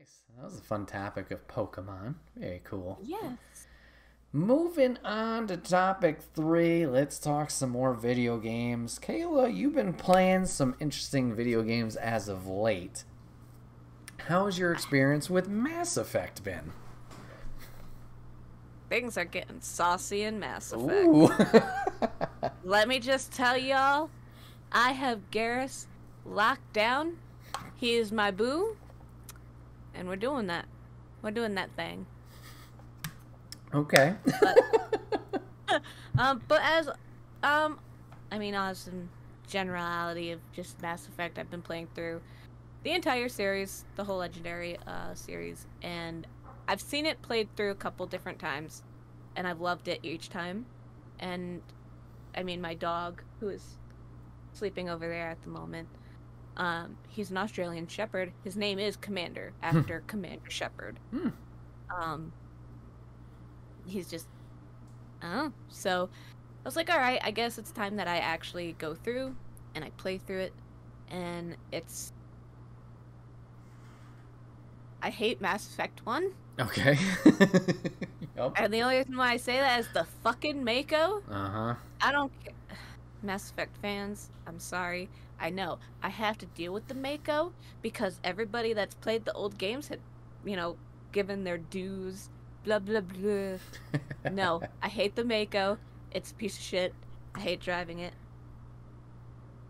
Nice. That was a fun topic of Pokemon. Very cool. Yes. Moving on to topic 3, let's talk some more video games. Kayla, you've been playing some interesting video games as of late. How's your experience with Mass Effect been? Things are getting saucy in Mass Effect. Ooh. Let me just tell y'all, I have Garrus locked down. He is my boo. And we're doing that. We're doing that thing. Okay. But as in generality of just Mass Effect, I've been playing through the entire series, the whole Legendary series, and I've seen it played through a couple different times, and I've loved it each time. And my dog, who is sleeping over there at the moment, he's an Australian Shepherd. His name is Commander, after Commander Shepherd. Um, he's just, so I was like, all right, I guess it's time that I actually go through and I play through it, and I hate Mass Effect 1. Okay. Yep. And the only reason why I say that is the fucking Mako. Uh-huh. I don't care. Mass Effect fans, I'm sorry. I know. I have to deal with the Mako because everybody that's played the old games had, given their dues. Blah, blah, blah. No, I hate the Mako. It's a piece of shit. I hate driving it.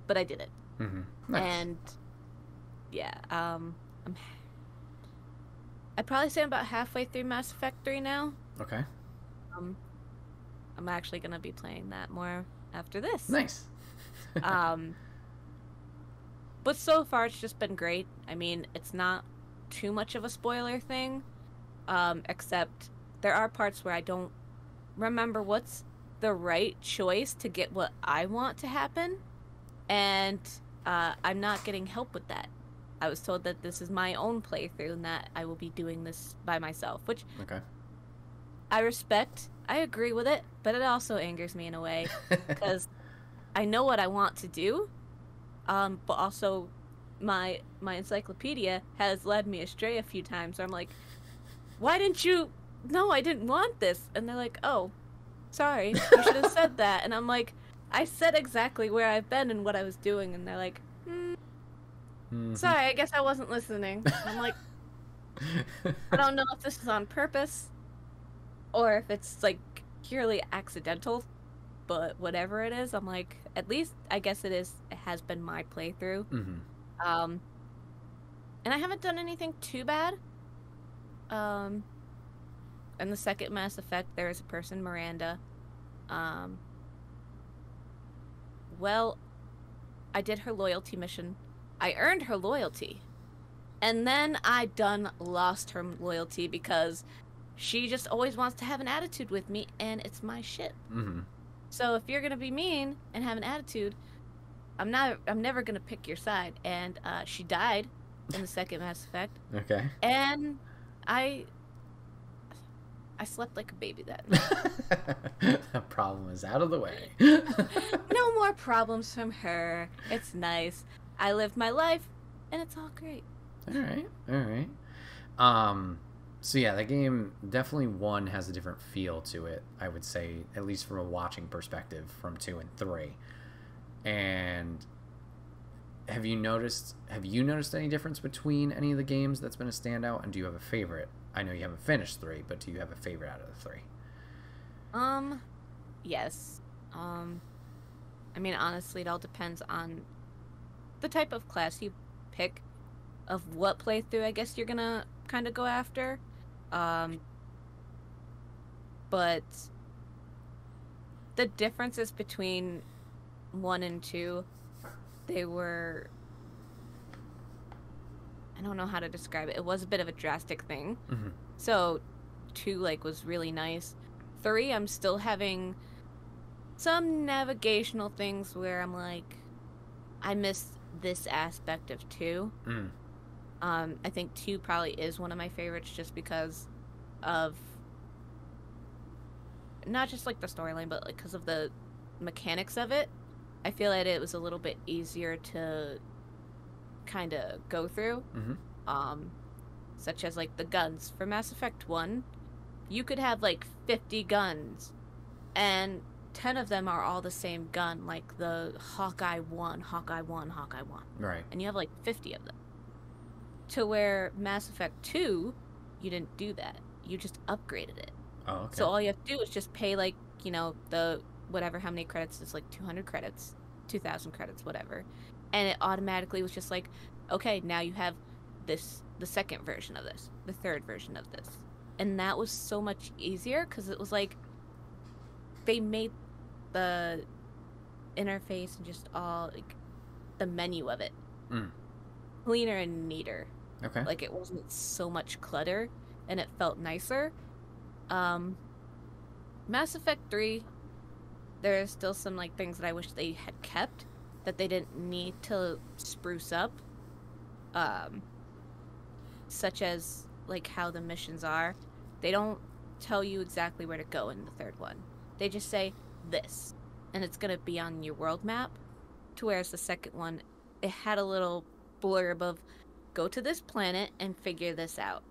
But I did it. Mm-hmm. Nice. And, yeah, I'd probably say I'm about halfway through Mass Effect 3 now. Okay. I'm actually going to be playing that more after this. Nice. But so far it's just been great. It's not too much of a spoiler thing, except there are parts where I don't remember what's the right choice to get what I want to happen, and I'm not getting help with that. I was told that this is my own playthrough and that I will be doing this by myself, which Okay. I respect. I agree with it, but it also angers me in a way because I know what I want to do, but also my encyclopedia has led me astray a few times. So I'm like, why didn't you? No, I didn't want this. And they're like, oh, sorry, you should have said that. And I'm like, I said exactly where I've been and what I was doing. And they're like, sorry, I guess I wasn't listening. I'm like, I don't know if this is on purpose or if it's like purely accidental, but whatever it is, I'm like, at least I guess it has been my playthrough. Mm-hmm. And I haven't done anything too bad. In the second Mass Effect, there is a person, Miranda. Well, I did her loyalty mission. I earned her loyalty. And then I done lost her loyalty because she just always wants to have an attitude with me, and it's my ship. Mm-hmm. So if you're gonna be mean and have an attitude, I'm never gonna pick your side. And she died in the second Mass Effect. Okay. And I slept like a baby that night. The problem is out of the way. No more problems from her. It's nice. I lived my life, and it's all great. All right. So yeah, that game definitely 1 has a different feel to it, I would say, at least from a watching perspective, from 2 and 3. And have you noticed any difference between any of the games that's been a standout, and do you have a favorite? I know you haven't finished 3, but do you have a favorite out of the 3? Yes. Honestly, it all depends on the type of class you pick, of what playthrough I guess you're gonna kind of go after. But the differences between 1 and 2, they were, I don't know how to describe it. It was a bit of a drastic thing. Mm-hmm. So 2 was really nice. 3, I'm still having some navigational things where I'm like, I miss this aspect of 2. I think 2 probably is one of my favorites just because of not just like the storyline, but like because of the mechanics of it. I feel like it was a little bit easier to kind of go through. Mm-hmm. such as like the guns. For Mass Effect 1, you could have like 50 guns, and 10 of them are all the same gun, like the Hawkeye 1, Hawkeye 1, Hawkeye 1. Right. And you have like 50 of them. To where Mass Effect 2, you didn't do that. You just upgraded it. Oh, okay. So all you have to do is just pay, like, you know, the whatever, how many credits, it's like 200 credits, 2,000 credits, whatever. And it automatically was just like, okay, now you have this, the second version of this, the third version of this. And that was so much easier because it was like, they made the interface and just all, like, the menu of it cleaner and neater. Okay. Like, it wasn't so much clutter, and it felt nicer. Mass Effect 3, there are still some, like, things that I wish they had kept that they didn't need to spruce up. Such as, like, how the missions are. They don't tell you exactly where to go in the third one. They just say, this, and it's gonna be on your world map. To whereas the second one, it had a little blurb of, go to this planet and figure this out.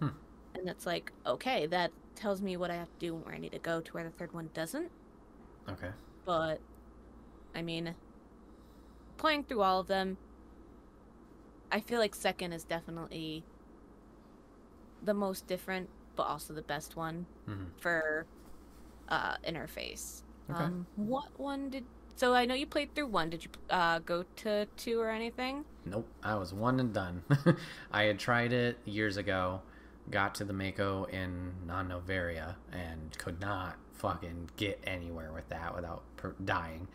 And it's like, okay, that tells me what I have to do and where I need to go, to where the third one doesn't. Okay. But, I mean, playing through all of them, I feel like second is definitely the most different, but also the best one for interface. Okay. What one did... So I know you played through 1. Did you go to 2 or anything? Nope. I was one and done. I had tried it years ago, got to the Mako in Non-Novaria, and could not fucking get anywhere with that without dying.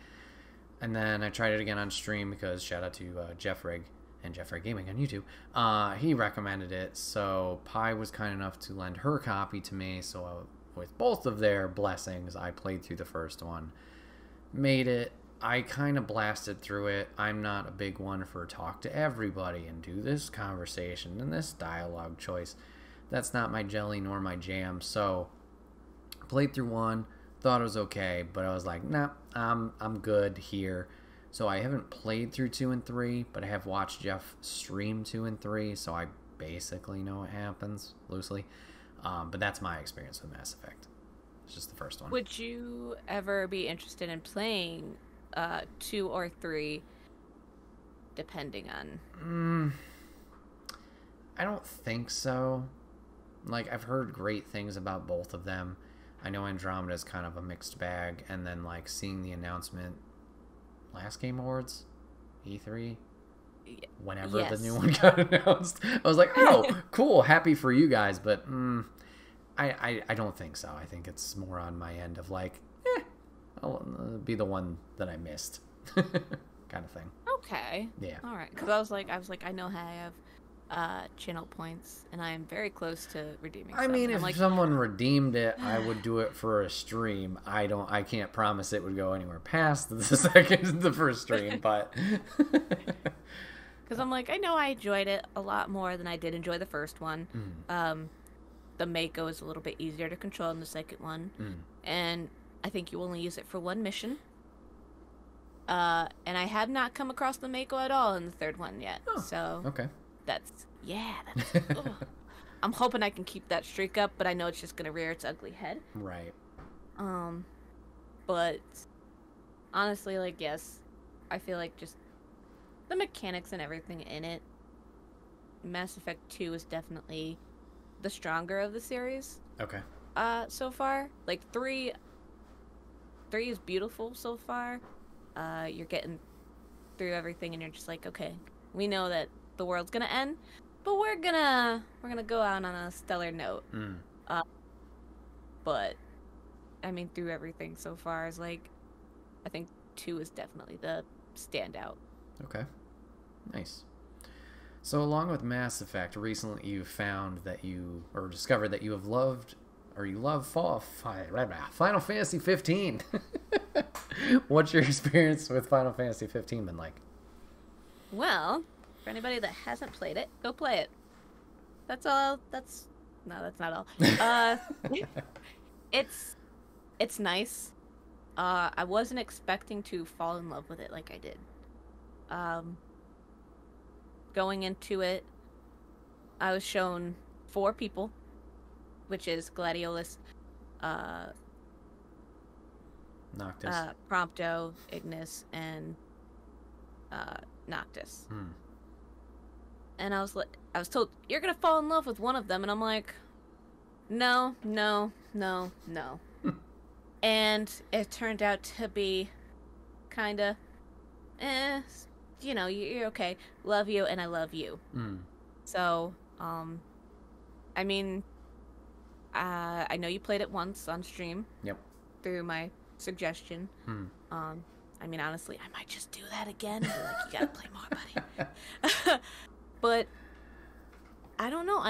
And then I tried it again on stream because shout out to Jeff Rigg and Jeff Rigg Gaming on YouTube. He recommended it, so Pi was kind enough to lend her copy to me, so with both of their blessings, I played through the first one. Made it. I kind of blasted through it. I'm not a big one for talk to everybody and do this conversation and this dialogue choice. That's not my jelly nor my jam. So played through 1, thought it was okay, but I was like, nah, I'm good here. So I haven't played through 2 and 3, but I have watched Jeff stream 2 and 3, so I basically know what happens loosely. But that's my experience with Mass Effect. It's just the first one. Would you ever be interested in playing 2 or 3, depending on? I don't think so. Like, I've heard great things about both of them. I know Andromeda is kind of a mixed bag, and then, like, seeing the announcement last Game Awards, E3, whenever the new one got announced, I was like, oh, cool, happy for you guys, but I don't think so. I think it's more on my end of like, I'll be the one that I missed, kind of thing. Okay. Yeah. All right. Because I was like, I know how I have channel points, and I am very close to redeeming. I mean, if someone redeemed it, I would do it for a stream. I can't promise it would go anywhere past the first stream, but. Because I'm like, I know I enjoyed it a lot more than I did enjoy the first one. The Mako is a little bit easier to control in the second one. And I think you only use it for one mission. And I have not come across the Mako at all in the third one yet. Oh, so okay. That's I'm hoping I can keep that streak up, but I know it's just going to rear its ugly head. Right. But honestly, like, yes, I feel like just the mechanics and everything in it, Mass Effect 2 is definitely the stronger of the series. Okay. So far. Like, 3 is beautiful so far. You're getting through everything and you're just like, okay, we know that the world's gonna end, but we're gonna go out on a stellar note. But I mean, through everything so far is like, I think 2 is definitely the standout. Okay. Nice. So along with Mass Effect, recently you found that you, or discovered that you have loved, or you love Final Fantasy 15. What's your experience with Final Fantasy 15 been like? Well, for anybody that hasn't played it, go play it. That's all. That's not all. It's nice. I wasn't expecting to fall in love with it like I did. Going into it, I was shown 4 people, which is Gladiolus, uh, Noctis. Prompto, Ignis, and Noctis. And I was told, you're gonna fall in love with one of them, and I'm like, no, no, no, no. And it turned out to be kinda, you're okay. Love you, and I love you. So, I mean, I know you played it once on stream. Yep. Through my suggestion. I mean, honestly, I might just do that again. Be like, you gotta play more, buddy. But I don't know.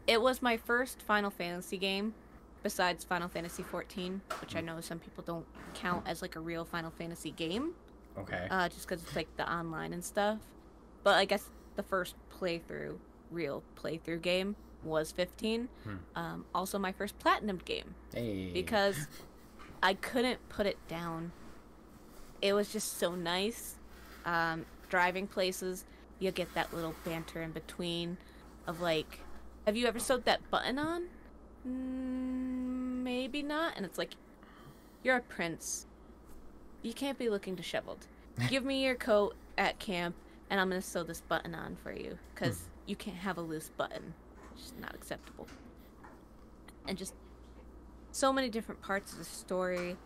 It was my first Final Fantasy game, besides Final Fantasy 14, which I know some people don't count as like a real Final Fantasy game. Okay. Just because it's like the online and stuff. But I guess the first real playthrough game was 15. Also my first platinum game. Hey. Because I couldn't put it down. It was just so nice. Driving places, you get that little banter in between of like, have you ever sewed that button on? Maybe not. And it's like, you're a prince. You can't be looking disheveled. Give me your coat at camp, and I'm going to sew this button on for you, because you can't have a loose button. It's just not acceptable. And just so many different parts of the story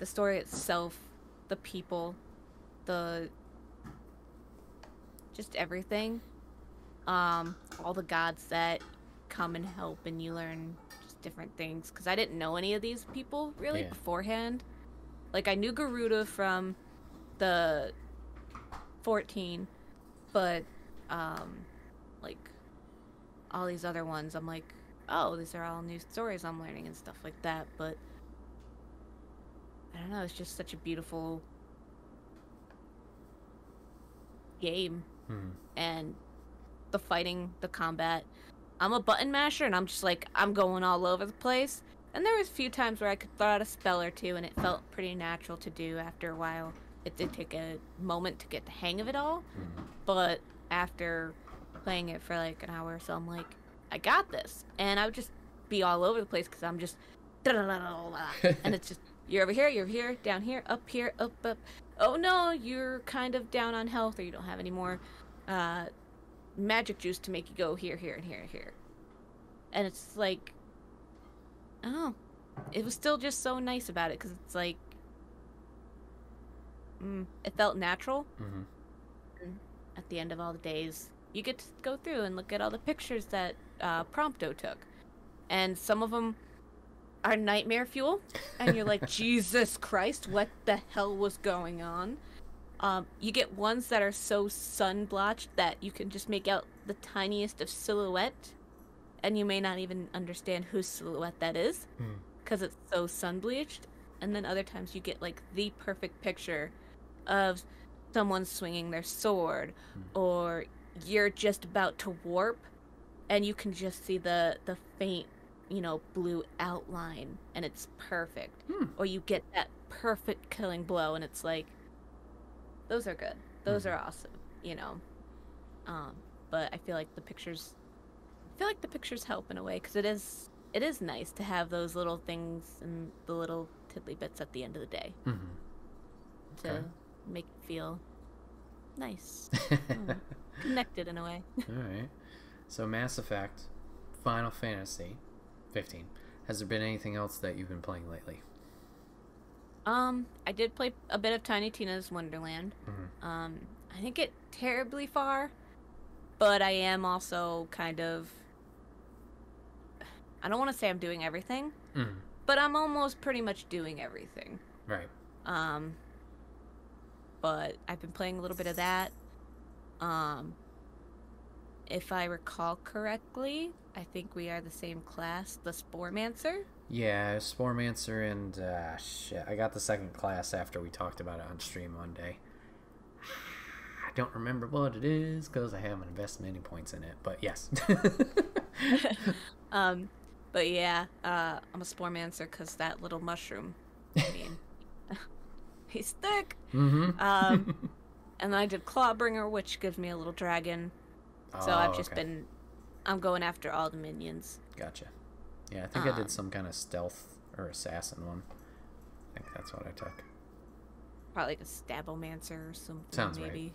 itself, the people, just everything. All the gods that come and help, and you learn just different things, because I didn't know any of these people really beforehand. Like, I knew Garuda from the 14, but like all these other ones, I'm like, oh, these are all new stories I'm learning and stuff like that. But I don't know, it's just such a beautiful game. And the fighting, the combat, I'm a button masher, and I'm just like, I'm going all over the place. And there was a few times where I could throw out a spell or two, and it felt pretty natural to do after a while. It did take a moment to get the hang of it all, but after playing it for like an hour or so, I'm like, I got this. And I would just be all over the place, because I'm just and it's just, you're over here, down here, up, up. Oh no, you're kind of down on health, or you don't have any more magic juice to make you go here, and here. And it's like, oh, it was still just so nice about it, because it's like, it felt natural. And at the end of all the days, you get to go through and look at all the pictures that Prompto took, and some of them are nightmare fuel, and you're like, Jesus Christ, what the hell was going on? You get ones that are so sun-blotched that you can just make out the tiniest of silhouette, and you may not even understand whose silhouette that is, because it's so sun-bleached. And then other times you get like the perfect picture of someone swinging their sword, or you're just about to warp, and you can just see the faint, blue outline, and it's perfect. Or you get that perfect killing blow, and it's like, those are good. Those are awesome, But I feel like the pictures help in a way, because it is nice to have those little things and the little tiddly bits at the end of the day to make it feel nice, connected in a way. All right. So Mass Effect, Final Fantasy 15. Has there been anything else that you've been playing lately? I did play a bit of Tiny Tina's Wonderland. I didn't get terribly far, but I am also kind of, I don't want to say I'm doing everything, but I'm almost pretty much doing everything. Right. But I've been playing a little bit of that. If I recall correctly, I think we are the same class, the Sporemancer. Yeah, Sporemancer, and shit, I got the second class after we talked about it on stream one day. I don't remember what it is because I haven't invested any points in it, but yes. But yeah, I'm a Sporemancer because that little mushroom, I mean, he's thick. And then I did Clawbringer, which gives me a little dragon. So I've just been I'm going after all the minions. Gotcha. Yeah, I think I did some kind of stealth or assassin one. I think that's what I took. Probably like a Stabomancer or something. Sounds maybe.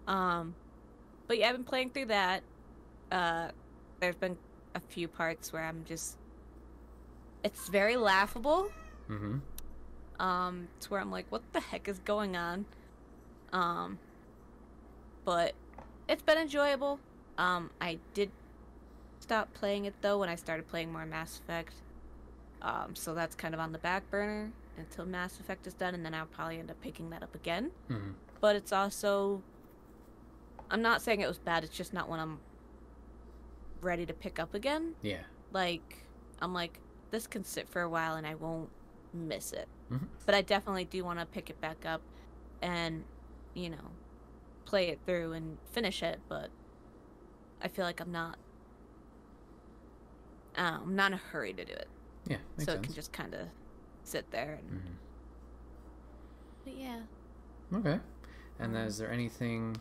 Right. But yeah, I've been playing through that. There's been a few parts where I'm just... It's very laughable. Mm-hmm. To where I'm like, what the heck is going on? But it's been enjoyable. I did stop playing it though when I started playing more Mass Effect. So that's kind of on the back burner until Mass Effect is done, and then I'll probably end up picking that up again. Mm-hmm. But it's also... I'm not saying it was bad, it's just not one I'm ready to pick up again. Yeah. Like, I'm like, this can sit for a while and I won't miss it. Mm-hmm. But I definitely do want to pick it back up and, you know, play it through and finish it, but I feel like I'm not in a hurry to do it. Yeah, makes sense. It can just kind of sit there. And... Mm-hmm. But yeah. Okay. And is there anything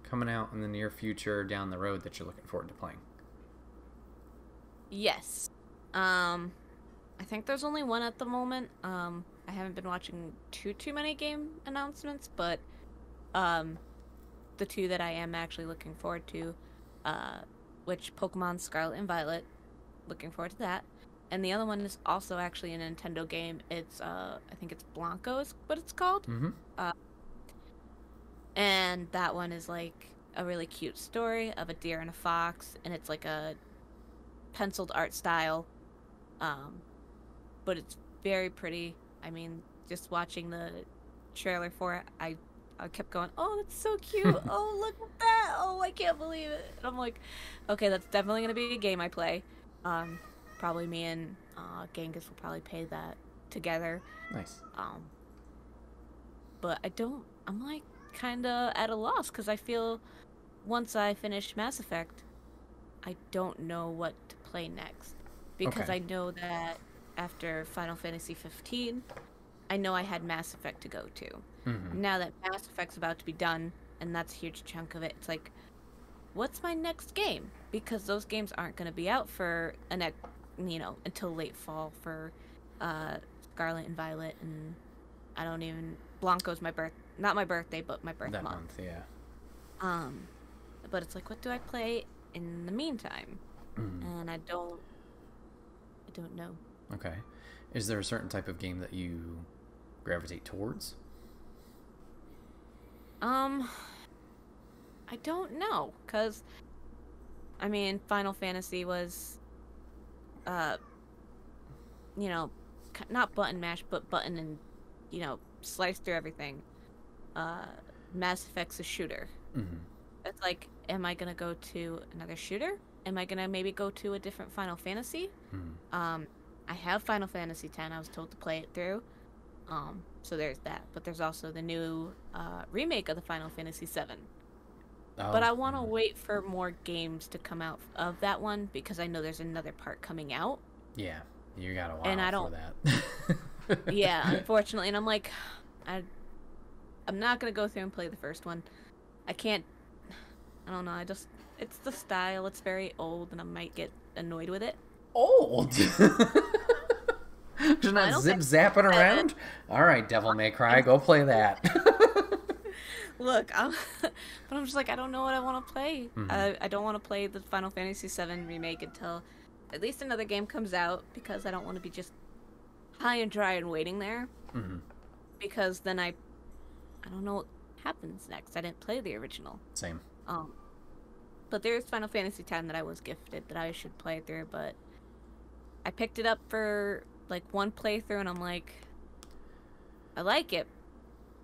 coming out in the near future down the road that you're looking forward to playing? Yes. I think there's only one at the moment. I haven't been watching too many game announcements, but the two that I am actually looking forward to, which Pokemon Scarlet and Violet, looking forward to that. And the other one is also actually a Nintendo game. It's I think it's Blanco is what it's called. Mm-hmm. And that one is like a really cute story of a deer and a fox, and it's like a penciled art style. But it's very pretty. I mean, just watching the trailer for it, I kept going, oh, that's so cute. Oh, look at that. Oh, I can't believe it. And I'm like, okay, that's definitely going to be a game I play. Probably me and Genghis will probably play that together. Nice. But I'm like kind of at a loss because I feel once I finish Mass Effect, I don't know what to play next. Because Okay. I know that after Final Fantasy 15, I know I had Mass Effect to go to. Mm-hmm. Now that Mass Effect's about to be done, and that's a huge chunk of it, it's like, what's my next game? Because those games aren't going to be out for until late fall for Scarlet and Violet, and I don't even... Blanco's not my birthday, but my birth That month. Yeah. But it's like, what do I play in the meantime? Mm-hmm. And I don't know. Okay. Is there a certain type of game that you gravitate towards? I don't know, cause I mean, Final Fantasy was, not button mash, but button and, slice through everything. Mass Effect's a shooter. Mm-hmm. It's like, am I gonna go to another shooter? Am I gonna maybe go to a different Final Fantasy? Mm-hmm. I have Final Fantasy X. I was told to play it through. So there's that. But there's also the new remake of the Final Fantasy VII. Oh, but I want to wait for more games to come out of that one because I know there's another part coming out. Yeah, you got a while And I for that. Yeah, unfortunately. And I'm like, I'm not going to go through and play the first one. I don't know. It's the style. It's very old and I might get annoyed with it. Old? Just not zip-zapping around? All right, Devil May Cry, go play that. Look, but I'm just like, I don't know what I want to play. Mm-hmm. I don't want to play the Final Fantasy VII remake until at least another game comes out because I don't want to be just high and dry and waiting there. Mm-hmm. Because then I don't know what happens next. I didn't play the original. Same. But there's Final Fantasy X that I was gifted that I should play through, but I picked it up for like one playthrough and I'm like, I like it,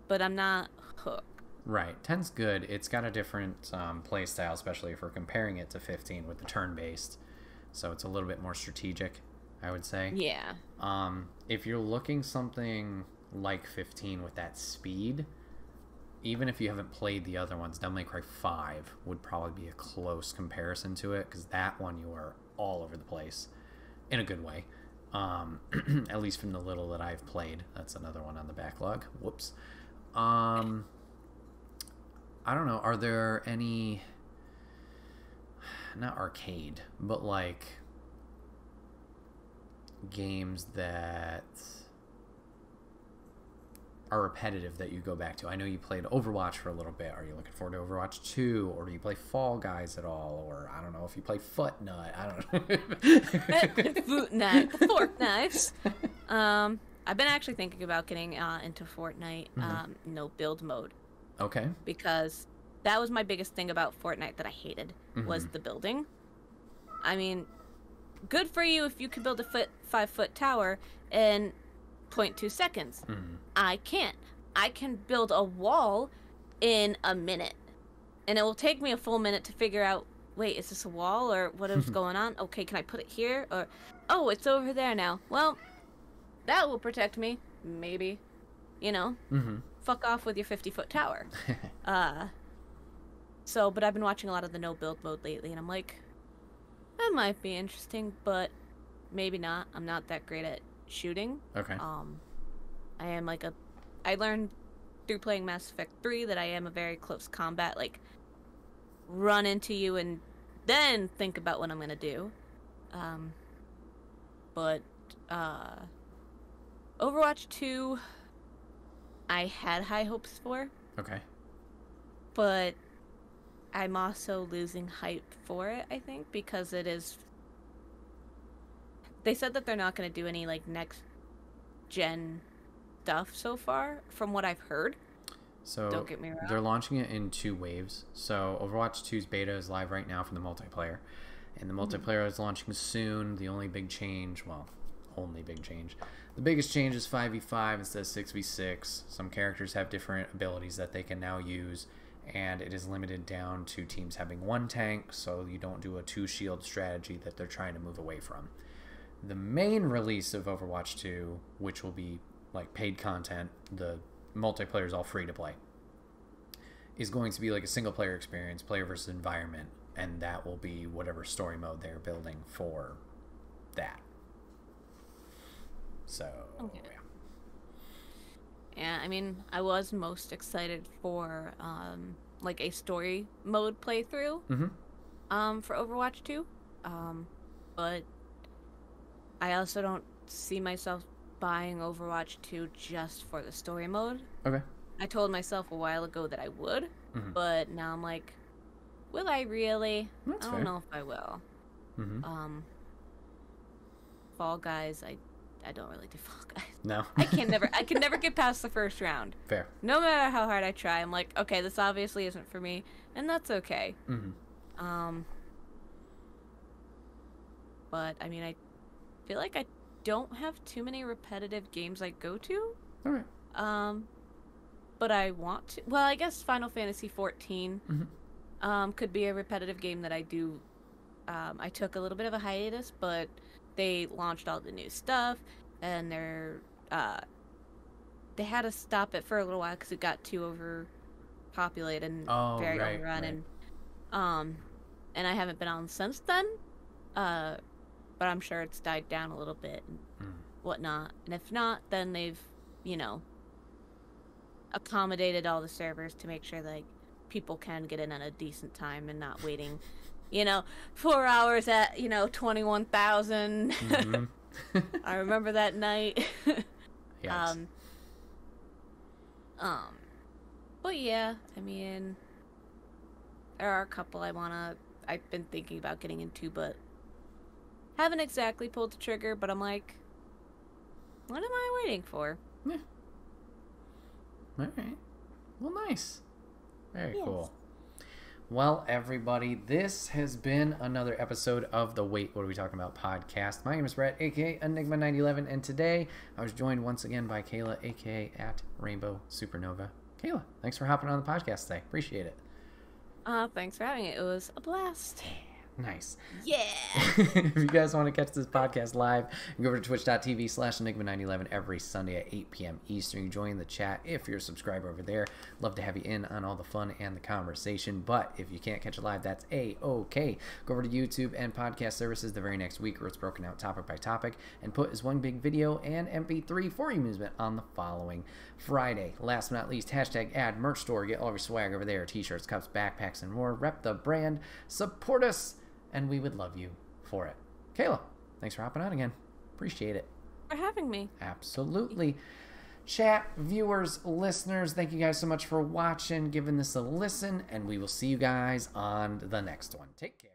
but I'm not hooked. Right. 10's good. It's got a different play style, especially if we're comparing it to 15 with the turn-based. So it's a little bit more strategic, I would say. Yeah. If you're looking something like 15 with that speed, even if you haven't played the other ones, Devil May Cry 5 would probably be a close comparison to it, because that one you are all over the place in a good way. At least from the little that I've played. That's another one on the backlog. Whoops. I don't know. Are there any... not arcade, but like games that are repetitive that you go back to. I know you played Overwatch for a little bit. Are you looking forward to Overwatch 2? Or do you play Fall Guys at all? Or I don't know if you play Footnut. I don't know. Footnut. The fork knives. I've been actually thinking about getting into Fortnite no build mode. Okay. Because that was my biggest thing about Fortnite that I hated, was the building. I mean, good for you if you can build a 5-foot tower in 0.2 seconds. I can't. I can build a wall in a minute. And it will take me a full minute to figure out, wait, is this a wall or what is going on? Okay, can I put it here? Or, oh, it's over there now. Well, that will protect me. Maybe. You know? Fuck off with your 50-foot tower. But I've been watching a lot of the no build mode lately, and I'm like, that might be interesting, but maybe not. I'm not that great at shooting. Okay. I learned through playing Mass Effect 3 that I am a very close combat, like, run into you and then think about what I'm gonna do. Overwatch 2, I had high hopes for. Okay. But I'm also losing hype for it, I think, because it is... They said that they're not going to do any, like, next-gen stuff so far, from what I've heard. So don't get me wrong. They're launching it in 2 waves. So Overwatch 2's beta is live right now for the multiplayer. And the multiplayer is launching soon. The only big change... Well, only big change... The biggest change is 5v5 instead of 6v6. Some characters have different abilities that they can now use, and it is limited down to teams having 1 tank, so you don't do a 2-shield strategy that they're trying to move away from. The main release of Overwatch 2, which will be like paid content, the multiplayer is all free to play, is going to be like a single-player experience, player versus environment, and that will be whatever story mode they're building for that. So, okay. Yeah, I mean, I was most excited for, like, a story mode playthrough, for Overwatch 2, but I also don't see myself buying Overwatch 2 just for the story mode. Okay. I told myself a while ago that I would, but now I'm like, will I really? That's I don't fair. know if I will. Fall Guys, I don't really do Fall Guys. No. I can never get past the first round. Fair. No matter how hard I try, I'm like, okay, this obviously isn't for me, and that's okay. But I mean, I feel like I don't have too many repetitive games I go to. All right. But I want to. Well, I guess Final Fantasy 14 could be a repetitive game that I do. I took a little bit of a hiatus, but they launched all the new stuff, and they had to stop it for a little while because it got too overpopulated and very overrun, and I haven't been on since then. But I'm sure it's died down a little bit and whatnot. And if not, then they've, accommodated all the servers to make sure that people can get in at a decent time and not waiting 4 hours at 21,000. I remember that night. Yes. But yeah, I mean, there are a couple I've been thinking about getting into, but haven't exactly pulled the trigger. But I'm like, what am I waiting for? Yeah. All right. Well, nice. Very cool. Well, everybody, this has been another episode of the Wait, What Are We Talking About podcast. My name is Bret, aka Enigma911, and today I was joined once again by Kayla, aka at Rainbow Supernova. Kayla, thanks for hopping on the podcast today. Appreciate it. Thanks for having it. It was a blast. Nice. Yeah. If you guys want to catch this podcast live, go over to twitch.tv/Enigma911 every Sunday at 8 p.m. Eastern. Join the chat if you're a subscriber over there. Love to have you in on all the fun and the conversation. But if you can't catch it live, that's A-OK. Go over to YouTube and podcast services the very next week where it's broken out topic by topic and put as one big video and MP3 for your amusement on the following Friday. Last but not least, #ad merch store. Get all of your swag over there. T-shirts, cups, backpacks, and more. Rep the brand. Support us. and we would love you for it. Kayla, thanks for hopping on again. Appreciate it. For having me. Absolutely. Chat, viewers, listeners, thank you guys so much for watching, giving this a listen, and we will see you guys on the next one. Take care.